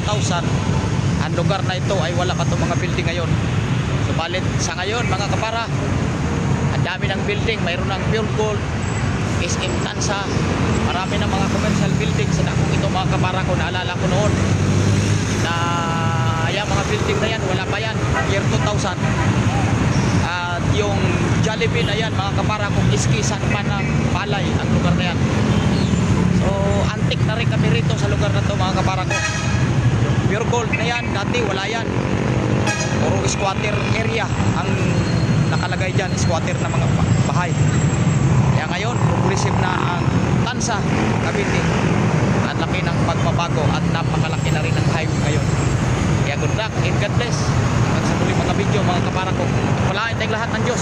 2000, ang lugar na ito ay wala pa itong mga building ngayon. Subalit sa ngayon mga kapara, ang dami ng building. Mayroon ng Pure Gold, SM Tansa, marami ng mga commercial building. Sa dakong ito mga kapara ko, naalala ko noon na yung mga building na yan, wala pa yan, year 2000. At yung Jollibee na yan mga kapara ko, iskisan pa ng palay ang lugar na yan. So antik na rin kami rito sa lugar na to mga kapara ko. Pure Gold na yan, dati wala yan, puro squatter area ang nakalagay dyan, squatter na mga bahay. Kaya ngayon progressive na ang Tansa, Cavite. At laki ng pagbabago at napakalaki na rin ang highway ngayon. Kaya good luck and God bless. Hanggang sa muli mga video mga kapara ko. Palain tayong lahat ng Diyos.